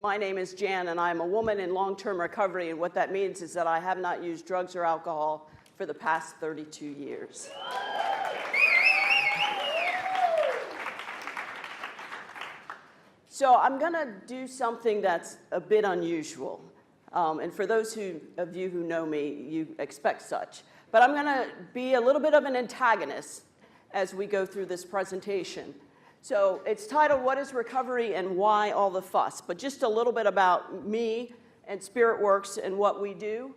My name is Jan, and I'm a woman in long-term recovery, and what that means is that I have not used drugs or alcohol for the past 32 years. So I'm going to do something that's a bit unusual, and for those of you who know me, you expect such. But I'm going to be a little bit of an antagonist as we go through this presentation. So it's titled, What is Recovery and Why All the Fuss? But just a little bit about me and SpiritWorks and what we do.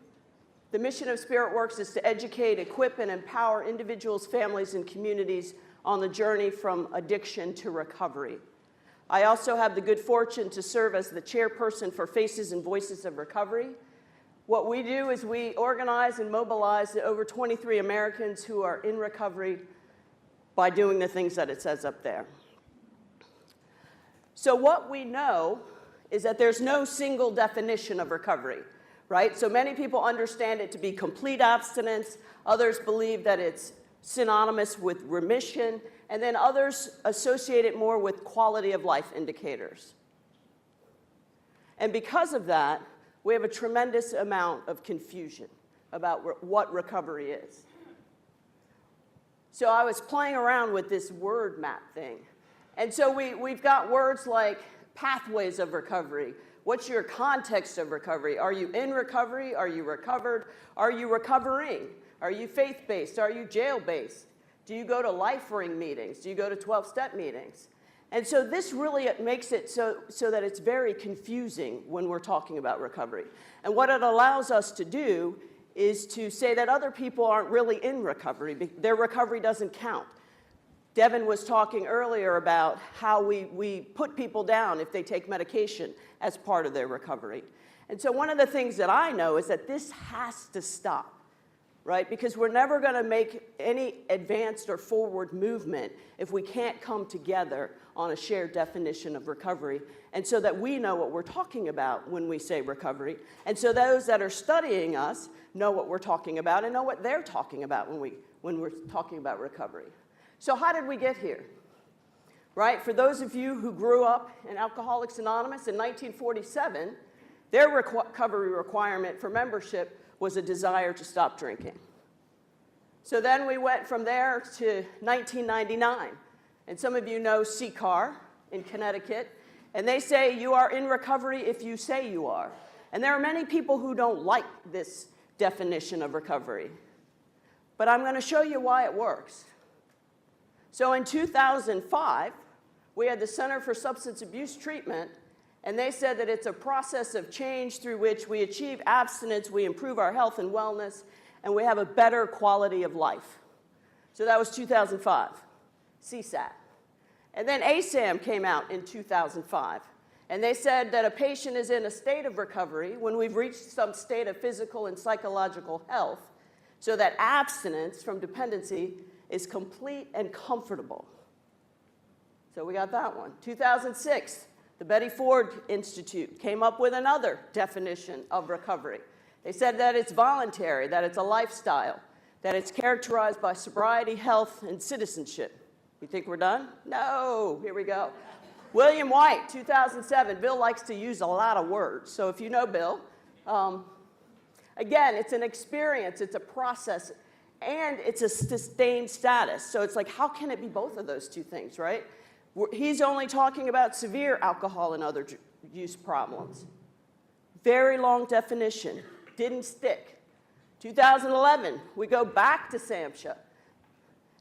The mission of SpiritWorks is to educate, equip, and empower individuals, families, and communities on the journey from addiction to recovery. I also have the good fortune to serve as the chairperson for Faces and Voices of Recovery. What we do is we organize and mobilize the over 23 Americans who are in recovery by doing the things that it says up there. So what we know is that there's no single definition of recovery, right? So many people understand it to be complete abstinence. Others believe that it's synonymous with remission. And then others associate it more with quality of life indicators. And because of that, we have a tremendous amount of confusion about what recovery is. So I was playing around with this word map thing. And so we've got words like pathways of recovery. What's your context of recovery? Are you in recovery? Are you recovered? Are you recovering? Are you faith-based? Are you jail-based? Do you go to life ring meetings? Do you go to 12-step meetings? And so this really makes it so that it's very confusing when we're talking about recovery. And what it allows us to do is to say that other people aren't really in recovery. Their recovery doesn't count. Devin was talking earlier about how we put people down if they take medication as part of their recovery. And so one of the things that I know is that this has to stop, right? Because we're never going to make any advanced or forward movement if we can't come together on a shared definition of recovery, and so that we know what we're talking about when we say recovery, and so those that are studying us know what we're talking about and know what they're talking about when we're talking about recovery. So how did we get here? Right? For those of you who grew up in Alcoholics Anonymous in 1947, their recovery requirement for membership was a desire to stop drinking. So then we went from there to 1999. And some of you know CCAR in Connecticut. And they say you are in recovery if you say you are. And there are many people who don't like this definition of recovery. But I'm going to show you why it works. So in 2005, we had the Center for Substance Abuse Treatment, and they said that it's a process of change through which we achieve abstinence, we improve our health and wellness, and we have a better quality of life. So that was 2005, CSAT. And then ASAM came out in 2005, and they said that a patient is in a state of recovery when we've reached some state of physical and psychological health, so that abstinence from dependency is complete and comfortable. So we got that one. 2006, the Betty Ford Institute came up with another definition of recovery. They said that it's voluntary, that it's a lifestyle, that it's characterized by sobriety, health, and citizenship. You think we're done? No, here we go. William White, 2007. Bill likes to use a lot of words, so if you know Bill, again, it's an experience, it's a process, and it's a sustained status. So it's like, how can it be both of those two things, right? He's only talking about severe alcohol and other use problems. Very long definition. Didn't stick. 2011, we go back to SAMHSA.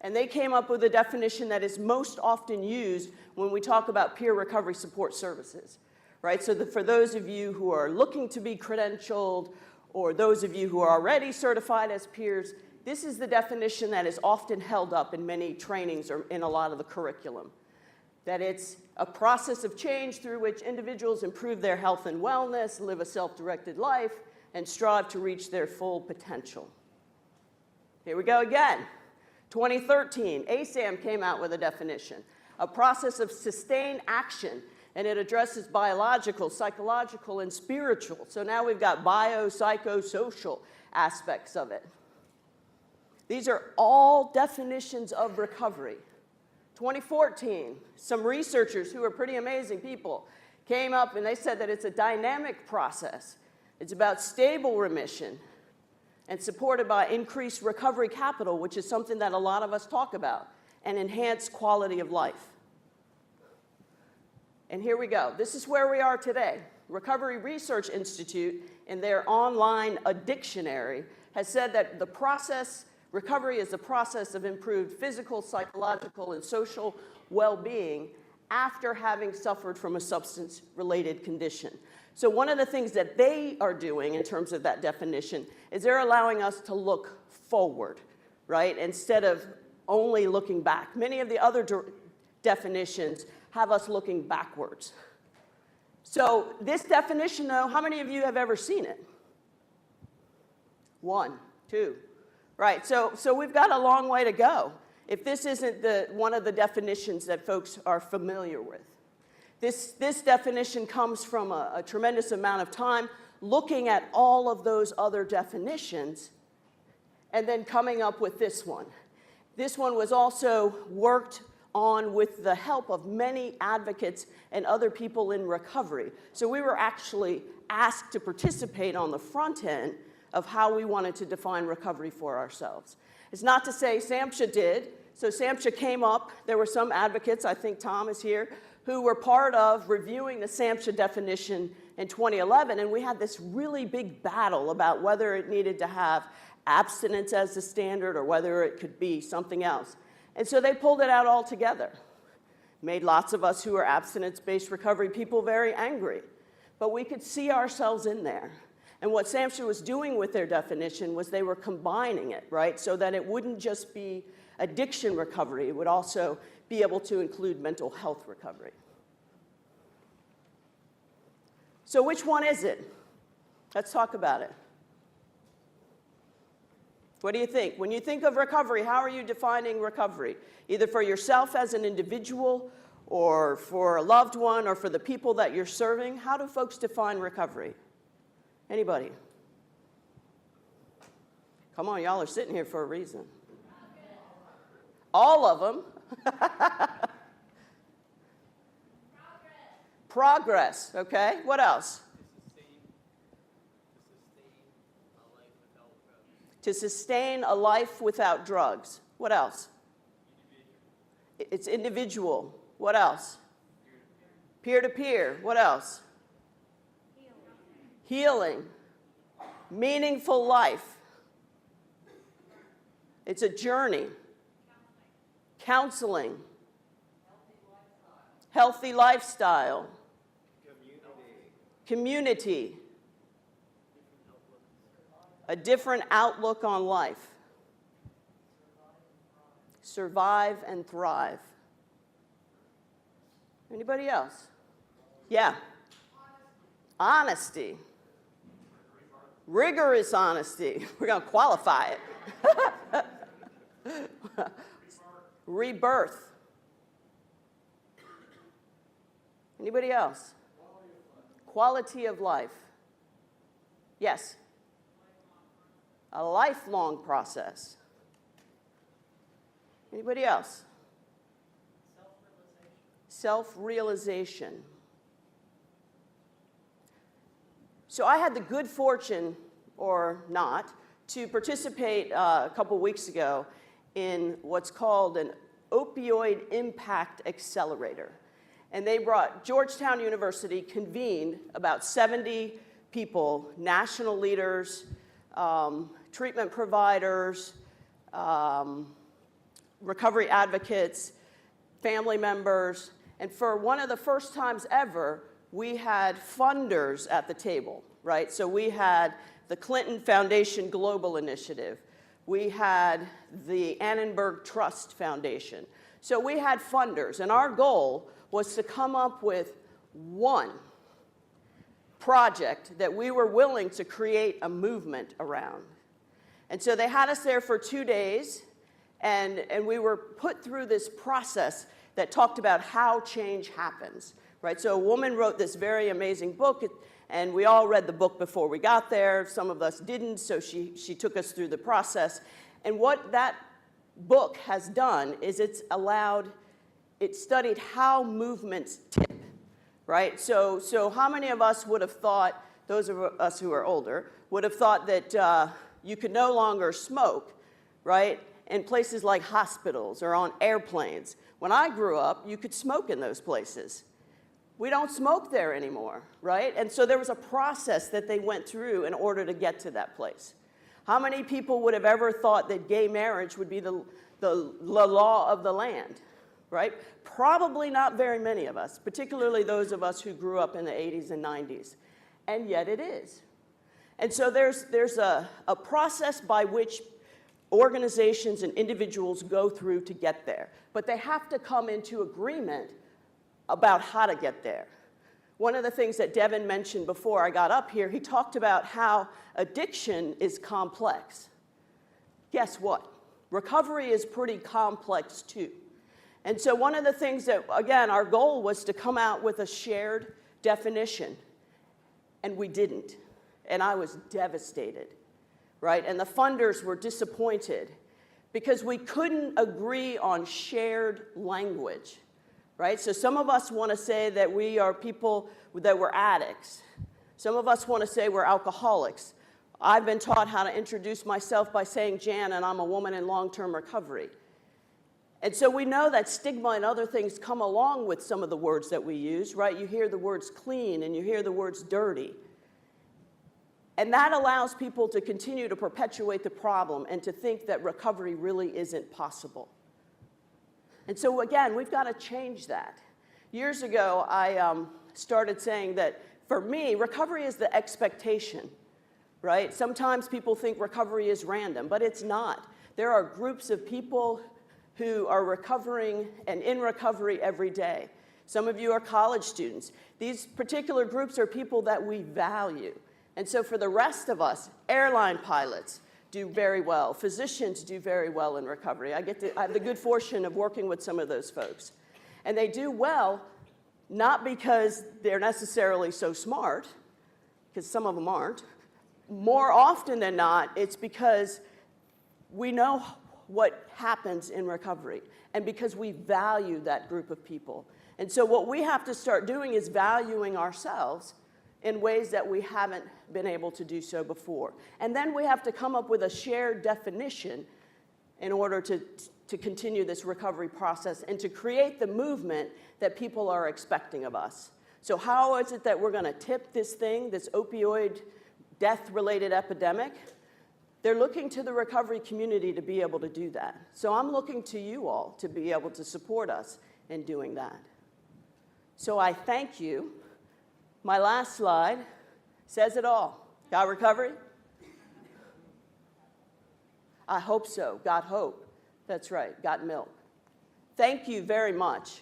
And they came up with a definition that is most often used when we talk about peer recovery support services, right? So for those of you who are looking to be credentialed, or those of you who are already certified as peers, this is the definition that is often held up in many trainings or in a lot of the curriculum. That it's a process of change through which individuals improve their health and wellness, live a self-directed life, and strive to reach their full potential. Here we go again. 2013, ASAM came out with a definition, a process of sustained action, and it addresses biological, psychological, and spiritual. So now we've got bio-psychosocial aspects of it. These are all definitions of recovery. 2014, some researchers who are pretty amazing people came up and they said that it's a dynamic process. It's about stable remission and supported by increased recovery capital, which is something that a lot of us talk about, and enhanced quality of life. And here we go. This is where we are today. Recovery Research Institute, in their online addictionary, has said that the process, recovery is the process of improved physical, psychological, and social well-being after having suffered from a substance-related condition. So one of the things that they are doing in terms of that definition is they're allowing us to look forward, right, instead of only looking back. Many of the other definitions have us looking backwards. So this definition, though, how many of you have ever seen it? 1, 2, right? So we've got a long way to go if this isn't one of the definitions that folks are familiar with. This definition comes from a tremendous amount of time looking at all of those other definitions and then coming up with this one. This one was also worked on with the help of many advocates and other people in recovery. So we were actually asked to participate on the front end of how we wanted to define recovery for ourselves. It's not to say SAMHSA did. So SAMHSA came up. There were some advocates, I think Tom is here, who were part of reviewing the SAMHSA definition in 2011, and we had this really big battle about whether it needed to have abstinence as the standard or whether it could be something else. And so they pulled it out all together. Made lots of us who are abstinence-based recovery people very angry. But we could see ourselves in there. And what SAMHSA was doing with their definition was they were combining it, right? So that it wouldn't just be addiction recovery, it would also be able to include mental health recovery. So which one is it? Let's talk about it. What do you think? When you think of recovery, how are you defining recovery? Either for yourself as an individual, or for a loved one, or for the people that you're serving? How do folks define recovery? Anybody? Come on, y'all are sitting here for a reason. All of them. Progress, okay? What else? To sustain a life without drugs. What else? It's individual. What else? Peer-to-peer. What else? Healing. Meaningful life. It's a journey. Counseling. Healthy lifestyle. Community. A different outlook on life. Survive and thrive. Anybody else? Yeah. Honesty. Rigorous honesty. We're going to qualify it. Rebirth. Anybody else? Quality of life. Yes. A lifelong process. Anybody else? Self-realization. So I had the good fortune, or not, to participate a couple weeks ago in what's called an opioid impact accelerator. And they brought, Georgetown University convened about 70 people, national leaders, treatment providers, recovery advocates, family members, and for one of the first times ever, we had funders at the table, right? So we had the Clinton Foundation Global Initiative. We had the Annenberg Trust Foundation. So we had funders, and our goal was to come up with one project that we were willing to create a movement around. And so they had us there for 2 days, and we were put through this process that talked about how change happens, right? So a woman wrote this very amazing book, and we all read the book before we got there. Some of us didn't, so she took us through the process. And what that book has done is it studied how movements tip, right? So how many of us would have thought, those of us who are older, would have thought that you could no longer smoke, right, in places like hospitals or on airplanes? When I grew up, you could smoke in those places. We don't smoke there anymore, right? And so there was a process that they went through in order to get to that place. How many people would have ever thought that gay marriage would be the law of the land, right? Probably not very many of us, particularly those of us who grew up in the 80s and 90s. And yet it is. And so there's a process by which organizations and individuals go through to get there. But they have to come into agreement about how to get there. One of the things that Devin mentioned before I got up here, he talked about how addiction is complex. Guess what? Recovery is pretty complex too. And so one of the things that, again, our goal was to come out with a shared definition, and we didn't. And I was devastated, right? And the funders were disappointed because we couldn't agree on shared language. Right? So some of us want to say that we are people, that we're addicts. Some of us want to say we're alcoholics. I've been taught how to introduce myself by saying Jan, and I'm a woman in long-term recovery. And so we know that stigma and other things come along with some of the words that we use, right? You hear the words clean and you hear the words dirty. And that allows people to continue to perpetuate the problem and to think that recovery really isn't possible. And so again, we've got to change that. Years ago, I started saying that for me, recovery is the expectation, right? Sometimes people think recovery is random, but it's not. There are groups of people who are recovering and in recovery every day. Some of you are college students. These particular groups are people that we value. And so for the rest of us, airline pilots do very well. Physicians do very well in recovery. I have the good fortune of working with some of those folks. And they do well, not because they're necessarily so smart, because some of them aren't. More often than not, it's because we know what happens in recovery and because we value that group of people. And so what we have to start doing is valuing ourselves in ways that we haven't been able to do so before. And then we have to come up with a shared definition in order to continue this recovery process and to create the movement that people are expecting of us. So how is it that we're going to tip this thing, this opioid death-related epidemic? They're looking to the recovery community to be able to do that. So I'm looking to you all to be able to support us in doing that. So I thank you. My last slide says it all. Got recovery? I hope so. Got hope. That's right. Got milk. Thank you very much.